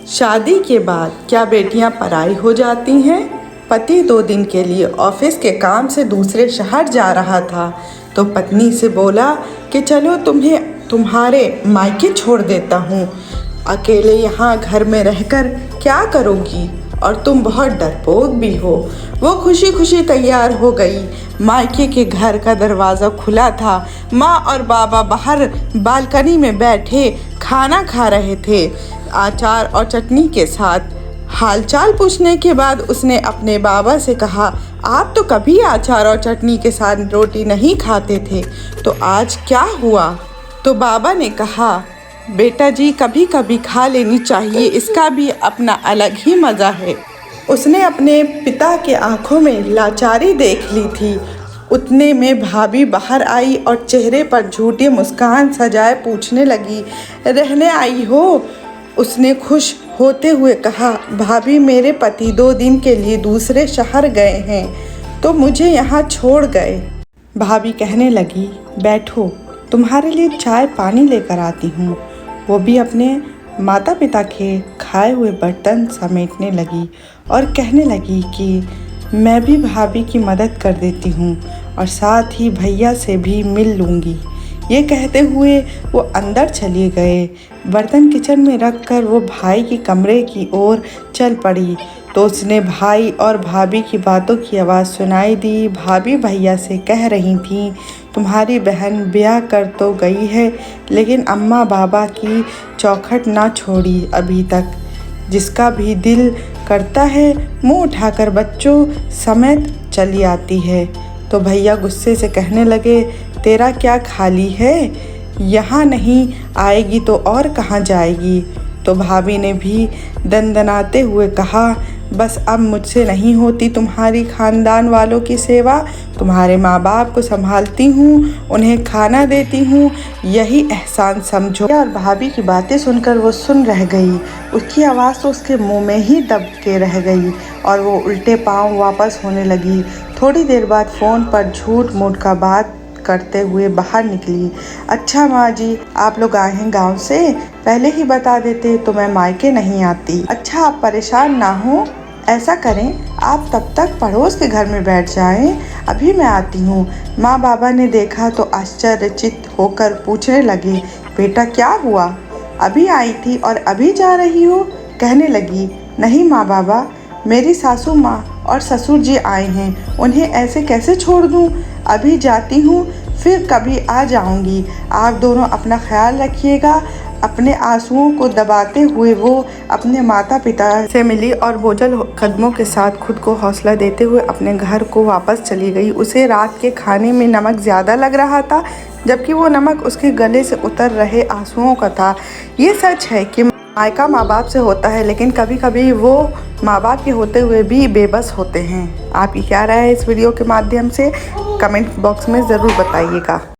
शादी के बाद क्या बेटियां पराई हो जाती हैं? पति 2 दिन के लिए ऑफिस के काम से दूसरे शहर जा रहा था तो पत्नी से बोला कि चलो तुम्हें तुम्हारे मायके छोड़ देता हूँ। अकेले यहाँ घर में रहकर क्या करोगी और तुम बहुत डरपोक भी हो। वो खुशी खुशी तैयार हो गई। मायके के घर का दरवाज़ा खुला था। माँ और बाबा बाहर बालकनी में बैठे खाना खा रहे थे, अचार और चटनी के साथ। हालचाल पूछने के बाद उसने अपने बाबा से कहा, आप तो कभी अचार और चटनी के साथ रोटी नहीं खाते थे, तो आज क्या हुआ? तो बाबा ने कहा, बेटा जी कभी कभी खा लेनी चाहिए, इसका भी अपना अलग ही मज़ा है। उसने अपने पिता के आंखों में लाचारी देख ली थी। उतने में भाभी बाहर आई और चेहरे पर झूठी मुस्कान सजाए पूछने लगी, रहने आई हो? उसने खुश होते हुए कहा, भाभी मेरे पति 2 दिन के लिए दूसरे शहर गए हैं तो मुझे यहाँ छोड़ गए। भाभी कहने लगी, बैठो तुम्हारे लिए चाय पानी लेकर आती हूँ। वो भी अपने माता पिता के खाए हुए बर्तन समेटने लगी और कहने लगी कि मैं भी भाभी की मदद कर देती हूँ और साथ ही भैया से भी मिल लूँगी। ये कहते हुए वो अंदर चले गए। बर्तन किचन में रख कर वो भाई की कमरे की ओर चल पड़ी तो उसने भाई और भाभी की बातों की आवाज़ सुनाई दी। भाभी भैया से कह रही थी, तुम्हारी बहन ब्याह कर तो गई है लेकिन अम्मा बाबा की चौखट ना छोड़ी अभी तक। जिसका भी दिल करता है मुंह उठाकर बच्चों समेत चली आती है। तो भैया गुस्से से कहने लगे, तेरा क्या खाली है? यहाँ नहीं आएगी तो और कहाँ जाएगी? तो भाभी ने भी दंदनाते हुए कहा, बस अब मुझसे नहीं होती तुम्हारी खानदान वालों की सेवा। तुम्हारे माँ बाप को संभालती हूँ, उन्हें खाना देती हूँ, यही एहसान समझो। और भाभी की बातें सुनकर वो सुन रह गई। उसकी आवाज़ तो उसके मुंह में ही दब के रह गई और वो उल्टे पांव वापस होने लगी। थोड़ी देर बाद फ़ोन पर झूठ मूठ का बात करते हुए बाहर निकली। अच्छा माँ जी, आप लोग आए हैं गांव से? पहले ही बता देते तो मैं मायके नहीं आती। अच्छा आप परेशान ना हो, ऐसा करें आप तब तक पड़ोस के घर में बैठ जाएं, अभी मैं आती हूँ। माँ बाबा ने देखा तो आश्चर्यचकित होकर पूछने लगे, बेटा क्या हुआ? अभी आई थी और अभी जा रही हो? कहने लगी, नहीं माँ बाबा, मेरी सासू माँ और ससुर जी आए हैं, उन्हें ऐसे कैसे छोड़ दूँ? अभी जाती हूँ, फिर कभी आ जाऊँगी। आप दोनों अपना ख्याल रखिएगा। अपने आंसुओं को दबाते हुए वो अपने माता पिता से मिली और बोझल कदमों के साथ खुद को हौसला देते हुए अपने घर को वापस चली गई। उसे रात के खाने में नमक ज़्यादा लग रहा था, जबकि वो नमक उसके गले से उतर रहे आंसुओं का था। ये सच है कि मायका माँ बाप से होता है, लेकिन कभी कभी वो माँ बाप के होते हुए भी बेबस होते हैं। आपकी क्या राय है इस वीडियो के माध्यम से? कमेंट बॉक्स में ज़रूर बताइएगा।